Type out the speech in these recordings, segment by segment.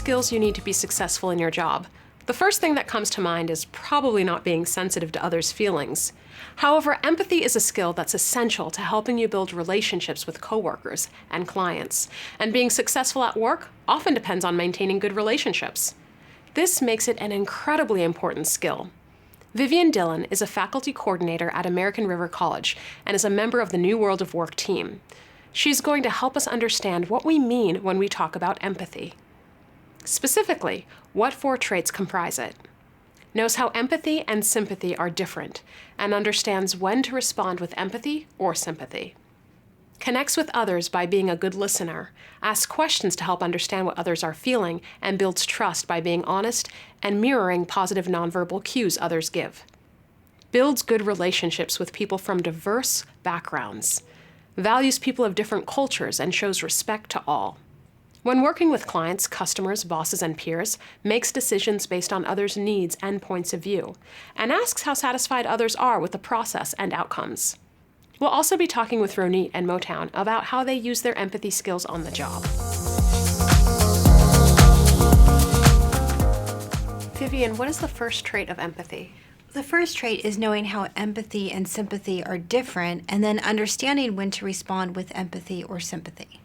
skills you need to be successful in your job. The first thing that comes to mind is probably not being sensitive to others' feelings. However, empathy is a skill that's essential to helping you build relationships with coworkers and clients, and being successful at work often depends on maintaining good relationships. This makes it an incredibly important skill. Vivian Dillon is a faculty coordinator at American River College and is a member of the New World of Work team. She's going to help us understand what we mean when we talk about empathy. Specifically, what 4 traits comprise it, knows how empathy and sympathy are different, and understands when to respond with empathy or sympathy. Connects with others by being a good listener, asks questions to help understand what others are feeling, and builds trust by being honest and mirroring positive nonverbal cues others give. Builds good relationships with people from diverse backgrounds, values people of different cultures, and shows respect to all. When working with clients, customers, bosses, and peers, makes decisions based on others' needs and points of view, and asks how satisfied others are with the process and outcomes. We'll also be talking with Ronit and Motown about how they use their empathy skills on the job. Vivian, what is the first trait of empathy? The first trait is knowing how empathy and sympathy are different, and then understanding when to respond with empathy or sympathy.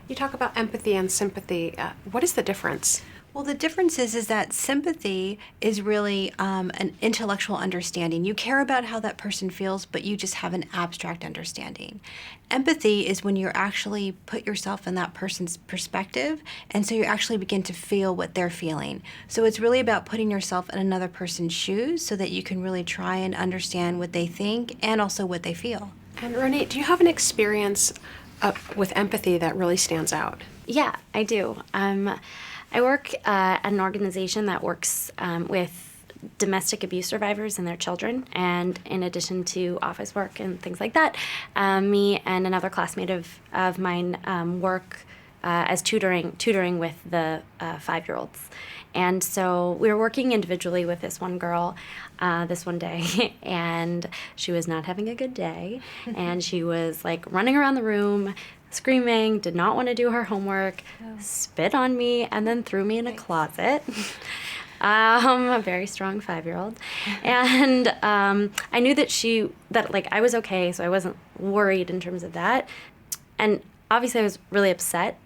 You talk about empathy and sympathy. What is the difference? Well, the difference is that sympathy is really an intellectual understanding. You care about how that person feels, but you just have an abstract understanding. Empathy is when you actually put yourself in that person's perspective, and so you actually begin to feel what they're feeling. So it's really about putting yourself in another person's shoes so that you can really try and understand what they think and also what they feel. And Ronit, do you have an experience with empathy that really stands out? Yeah, I do. I work at an organization that works with domestic abuse survivors and their children, and in addition to office work and things like that, me and another classmate of mine work as tutoring with the 5-year-olds. And so we were working individually with this one girl this one day, and she was not having a good day, and she was like running around the room, screaming, did not want to do her homework, spit on me, and then threw me in a closet. A very strong 5-year-old. And I knew that I was okay, so I wasn't worried in terms of that. And obviously I was really upset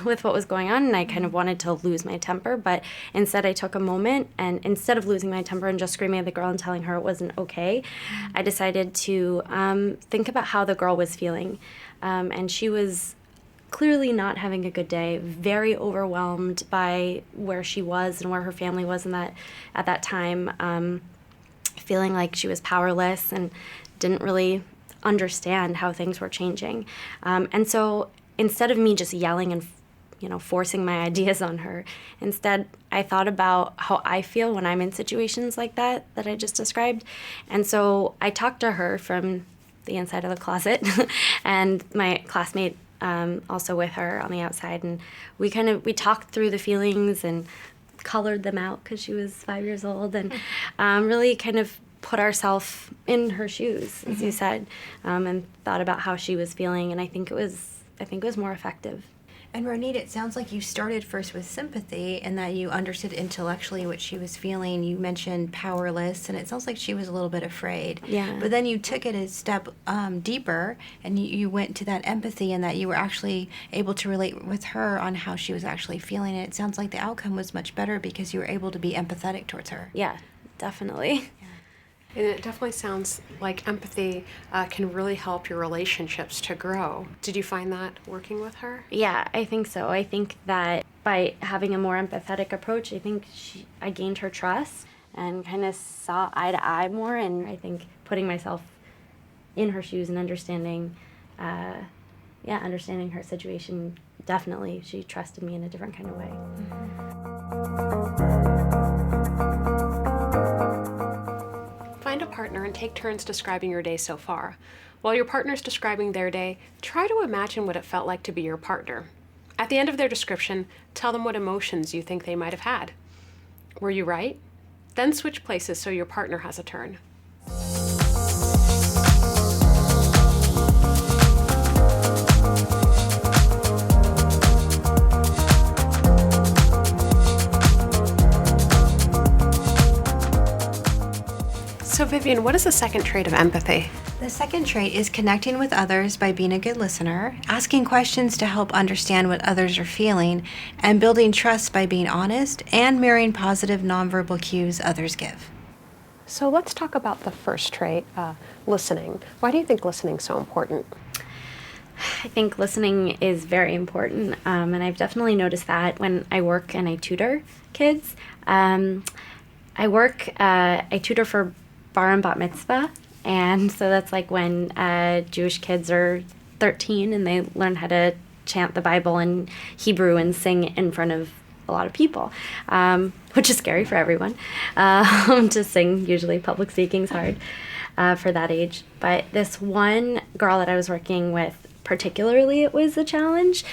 with what was going on, and I kind of wanted to lose my temper, but instead I took a moment, and instead of losing my temper and just screaming at the girl and telling her it wasn't okay, I decided to think about how the girl was feeling. And she was clearly not having a good day, very overwhelmed by where she was and where her family was at that time, feeling like she was powerless and didn't really understand how things were changing. And so instead of me just yelling and forcing my ideas on her, instead I thought about how I feel when I'm in situations like that I just described. And so I talked to her from the inside of the closet and my classmate also with her on the outside, and we talked through the feelings and colored them out because she was 5 years old, and really kind of put ourselves in her shoes, as you said, and thought about how she was feeling, and I think it was more effective. And Ronit, it sounds like you started first with sympathy and that you understood intellectually what she was feeling. You mentioned powerless, and it sounds like she was a little bit afraid. Yeah. But then you took it a step deeper, and you went to that empathy, and that you were actually able to relate with her on how she was actually feeling. And it sounds like the outcome was much better because you were able to be empathetic towards her. Yeah, definitely. And it definitely sounds like empathy can really help your relationships to grow. Did you find that working with her? Yeah, I think so. I think that by having a more empathetic approach, I think I gained her trust and kind of saw eye to eye more, and I think putting myself in her shoes and understanding her situation, definitely she trusted me in a different kind of way. Find a partner and take turns describing your day so far. While your partner's describing their day, try to imagine what it felt like to be your partner. At the end of their description, tell them what emotions you think they might have had. Were you right? Then switch places so your partner has a turn. Vivian, what is the second trait of empathy? The second trait is connecting with others by being a good listener, asking questions to help understand what others are feeling, and building trust by being honest and mirroring positive nonverbal cues others give. So let's talk about the first trait, listening. Why do you think listening is so important? I think listening is very important, and I've definitely noticed that when I work and I tutor kids. I tutor for bar and bat mitzvah, and so that's like when Jewish kids are 13 and they learn how to chant the Bible in Hebrew and sing in front of a lot of people, which is scary for everyone to sing. Usually public speaking's hard for that age. But this one girl that I was working with, particularly, it was a challenge.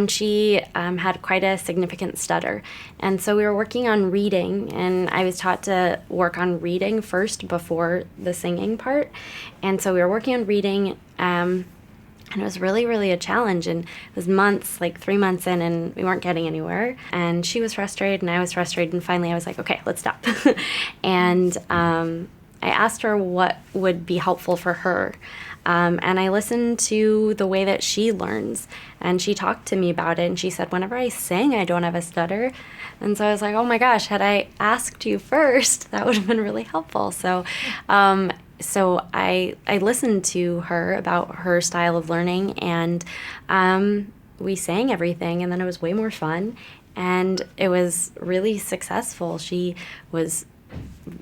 She had quite a significant stutter. And so we were working on reading, and I was taught to work on reading first before the singing part. And so we were working on reading, and it was really, really a challenge. And it was months, like 3 months in, and we weren't getting anywhere. And she was frustrated, and I was frustrated. And finally I was like, okay, let's stop. And I asked her what would be helpful for her. And I listened to the way that she learns, and she talked to me about it, and she said, whenever I sing, I don't have a stutter. And so I was like, oh my gosh, had I asked you first, that would have been really helpful. So I listened to her about her style of learning, and we sang everything, and then it was way more fun, and it was really successful. She was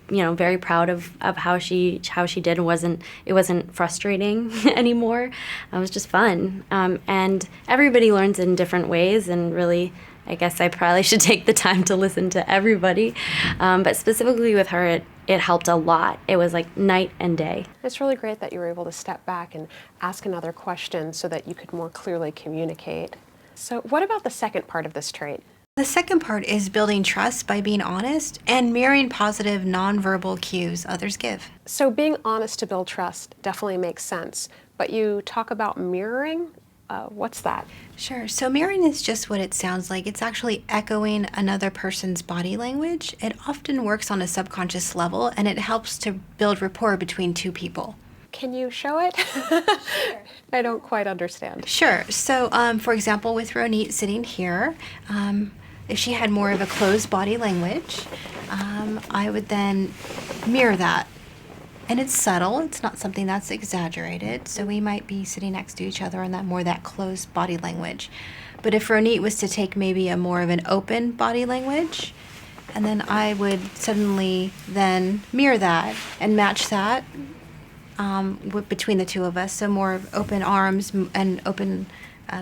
very proud of how she did. It wasn't frustrating anymore. It was just fun. And everybody learns in different ways, and really, I guess I probably should take the time to listen to everybody. But specifically with her, it helped a lot. It was like night and day. It's really great that you were able to step back and ask another question so that you could more clearly communicate. So what about the second part of this trait? The second part is building trust by being honest and mirroring positive nonverbal cues others give. So being honest to build trust definitely makes sense, but you talk about mirroring. What's that? Sure. So mirroring is just what it sounds like. It's actually echoing another person's body language. It often works on a subconscious level, and it helps to build rapport between two people. Can you show it? Sure. I don't quite understand. Sure. So, for example, with Ronit sitting here, if she had more of a closed body language, I would then mirror that. And it's subtle. It's not something that's exaggerated. So we might be sitting next to each other on that closed body language. But if Ronit was to take maybe a more of an open body language, and then I would suddenly then mirror that and match that between the two of us. So more open arms and open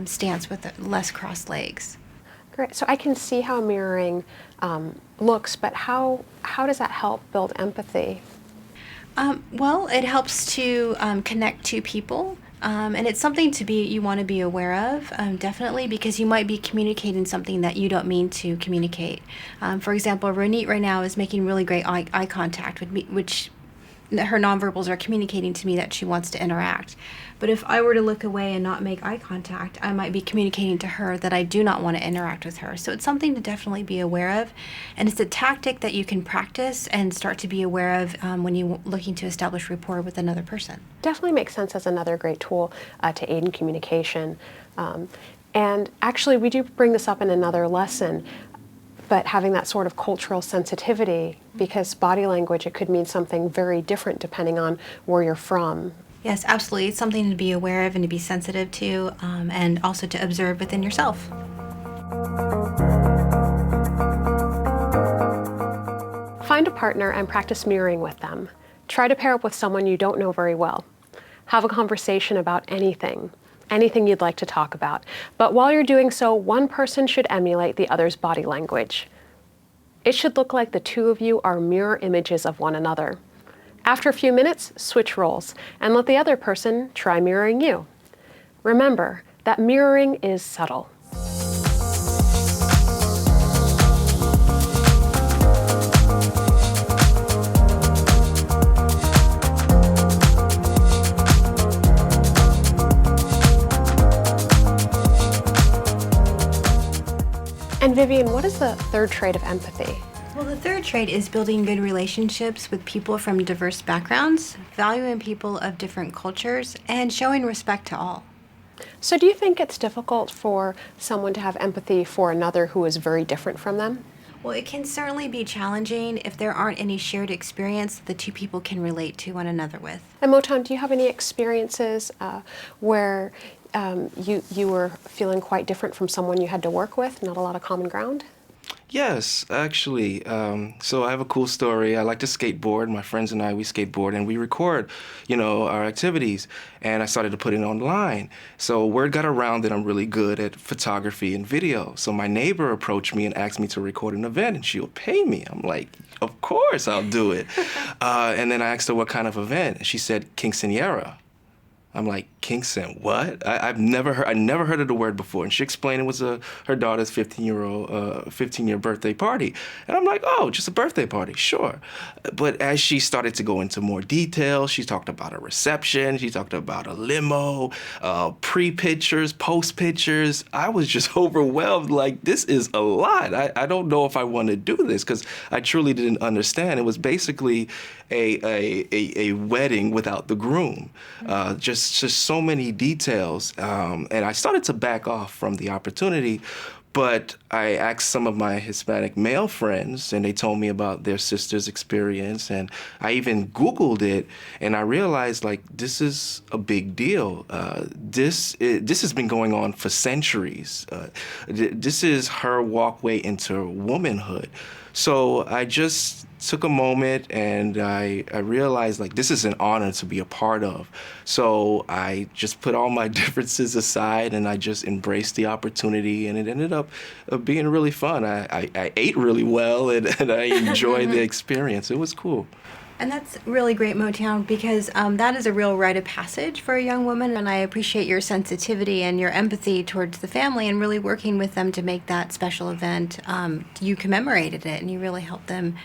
stance with less crossed legs. Great. So I can see how mirroring looks, but how does that help build empathy? Well, it helps to connect two people, and it's something you want to be aware of, definitely, because you might be communicating something that you don't mean to communicate. For example, Ronit right now is making really great eye contact with me, which her nonverbals are communicating to me that she wants to interact. But if I were to look away and not make eye contact, I might be communicating to her that I do not want to interact with her. So it's something to definitely be aware of. And it's a tactic that you can practice and start to be aware of when you're looking to establish rapport with another person. Definitely makes sense as another great tool to aid in communication. And actually, we do bring this up in another lesson, but having that sort of cultural sensitivity, because body language, it could mean something very different depending on where you're from. Yes, absolutely. It's something to be aware of and to be sensitive to, and also to observe within yourself. Find a partner and practice mirroring with them. Try to pair up with someone you don't know very well. Have a conversation about anything you'd like to talk about. But while you're doing so, one person should emulate the other's body language. It should look like the two of you are mirror images of one another. After a few minutes, switch roles and let the other person try mirroring you. Remember that mirroring is subtle. And Vivian, what is the third trait of empathy? Well, the third trait is building good relationships with people from diverse backgrounds, valuing people of different cultures, and showing respect to all. So do you think it's difficult for someone to have empathy for another who is very different from them? Well, it can certainly be challenging if there aren't any shared experience that the two people can relate to one another with. And Motown, do you have any experiences where you were feeling quite different from someone you had to work with, not a lot of common ground? Yes, actually. So I have a cool story. I like to skateboard. My friends and I, we skateboard and we record, our activities. And I started to put it online. So word got around that I'm really good at photography and video. So my neighbor approached me and asked me to record an event and she'll pay me. I'm like, of course I'll do it. And then I asked her what kind of event. And she said, quinceañera. I'm like, Kingston, what? I never heard of the word before. And she explained it was her daughter's 15-year birthday party. And I'm like, oh, just a birthday party, sure. But as she started to go into more detail, she talked about a reception, she talked about a limo, pre-pictures, post-pictures. I was just overwhelmed, like, this is a lot. I don't know if I want to do this because I truly didn't understand. It was basically a wedding without the groom. Just so many details, and I started to back off from the opportunity, but I asked some of my Hispanic male friends, and they told me about their sister's experience, and I even Googled it, and I realized, like, this is a big deal. This has been going on for centuries. This is her walkway into womanhood. So I just took a moment and I realized, like, this is an honor to be a part of. So I just put all my differences aside and I just embraced the opportunity, and it ended up being really fun. I ate really well and I enjoyed the experience. It was cool. And that's really great, Motown, because that is a real rite of passage for a young woman, and I appreciate your sensitivity and your empathy towards the family and really working with them to make that special event. You commemorated it, and you really helped them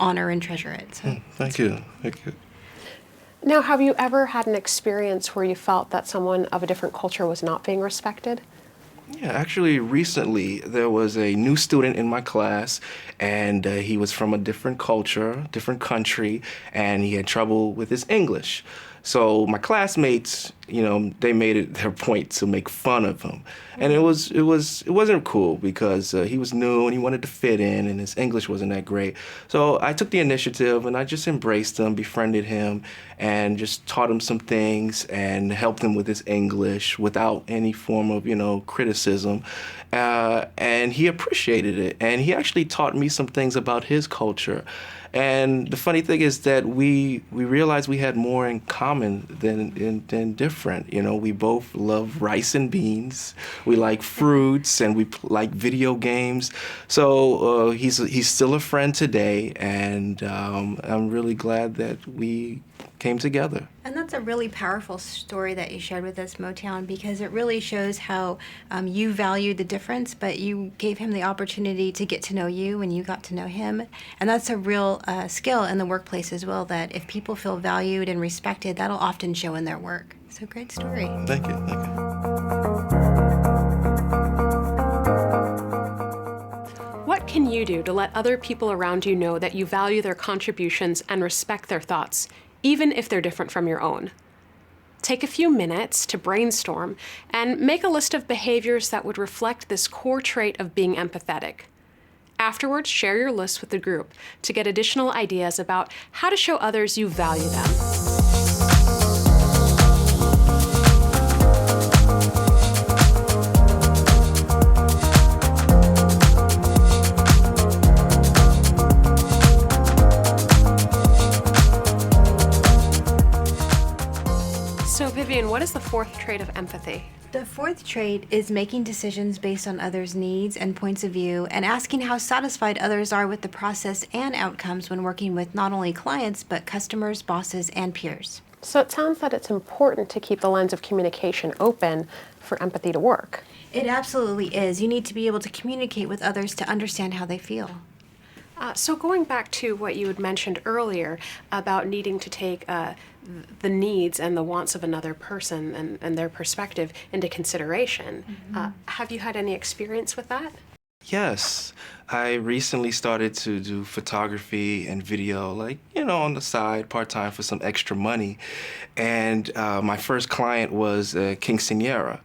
honor and treasure it. So. Thank you. Thank you. Now, have you ever had an experience where you felt that someone of a different culture was not being respected? Yeah, actually, recently there was a new student in my class, and he was from a different culture, different country, and he had trouble with his English. So my classmates, they made it their point to make fun of him, and it wasn't cool because he was new and he wanted to fit in, and his English wasn't that great. So I took the initiative and I just embraced him, befriended him, and just taught him some things and helped him with his English without any form of criticism, and he appreciated it. And he actually taught me some things about his culture. And the funny thing is that we realized we had more in common than different. We both love rice and beans. We like fruits, and we like video games. So he's still a friend today, and I'm really glad that we came together. And that's a really powerful story that you shared with us, Motown, because it really shows how you valued the difference, but you gave him the opportunity to get to know you and you got to know him. And that's a real skill in the workplace as well, that if people feel valued and respected, that'll often show in their work. So great story. Thank you. Thank you. What can you do to let other people around you know that you value their contributions and respect their thoughts, even if they're different from your own? Take a few minutes to brainstorm and make a list of behaviors that would reflect this core trait of being empathetic. Afterwards, share your list with the group to get additional ideas about how to show others you value them. So Vivian, what is the fourth trait of empathy? The fourth trait is making decisions based on others' needs and points of view, and asking how satisfied others are with the process and outcomes when working with not only clients, but customers, bosses, and peers. So it sounds that it's important to keep the lines of communication open for empathy to work. It absolutely is. You need to be able to communicate with others to understand how they feel. So going back to what you had mentioned earlier about needing to take the needs and the wants of another person and their perspective into consideration, have you had any experience with that? Yes, I recently started to do photography and video, like, on the side, part-time for some extra money. And my first client was King Sierra.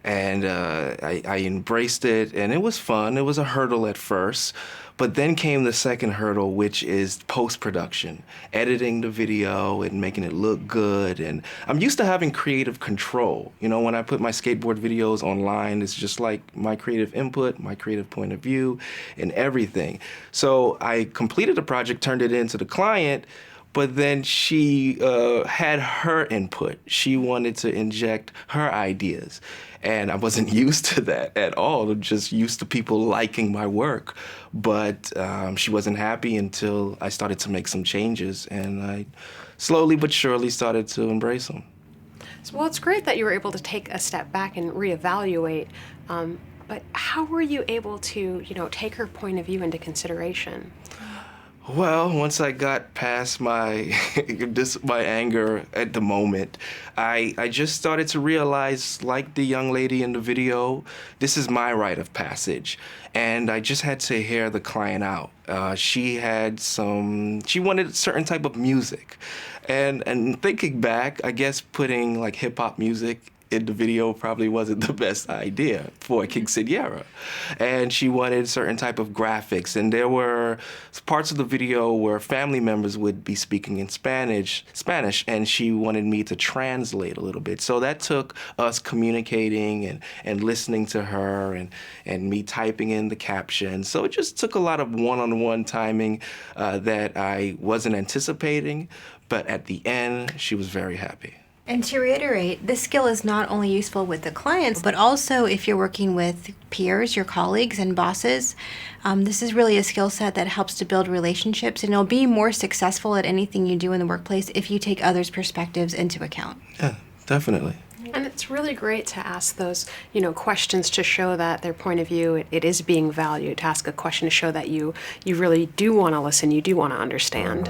And I embraced it, and it was fun. It was a hurdle at first, but then came the second hurdle, which is post-production, editing the video and making it look good. And I'm used to having creative control. When I put my skateboard videos online, it's just like my creative input, my creative point of view, and everything. So I completed the project, turned it in to the client, but then she had her input. She wanted to inject her ideas. And I wasn't used to that at all. I'm just used to people liking my work. But she wasn't happy until I started to make some changes. And I slowly but surely started to embrace them. Well, it's great that you were able to take a step back and reevaluate. But how were you able to, take her point of view into consideration? Well, once I got past my my anger at the moment, I just started to realize, like the young lady in the video, this is my rite of passage. And I just had to hear the client out. She wanted a certain type of music. And thinking back, I guess putting like hip hop music in the video probably wasn't the best idea for King Sierra. And she wanted certain type of graphics. And there were parts of the video where family members would be speaking in Spanish, and she wanted me to translate a little bit. So that took us communicating and listening to her and me typing in the captions. So it just took a lot of one-on-one timing that I wasn't anticipating. But at the end, she was very happy. And to reiterate, this skill is not only useful with the clients, but also if you're working with peers, your colleagues and bosses. This is really a skill set that helps to build relationships, and you'll be more successful at anything you do in the workplace if you take others' perspectives into account. Yeah, definitely. And it's really great to ask those, questions to show that their point of view, it is being valued, to ask a question to show that you really do want to listen, you do want to understand.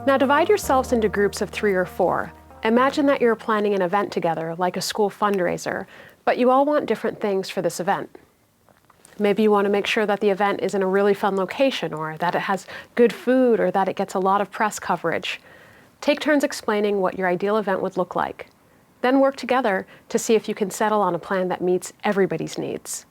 Now divide yourselves into groups of 3 or 4. Imagine that you're planning an event together, like a school fundraiser, but you all want different things for this event. Maybe you want to make sure that the event is in a really fun location, or that it has good food, or that it gets a lot of press coverage. Take turns explaining what your ideal event would look like. Then work together to see if you can settle on a plan that meets everybody's needs.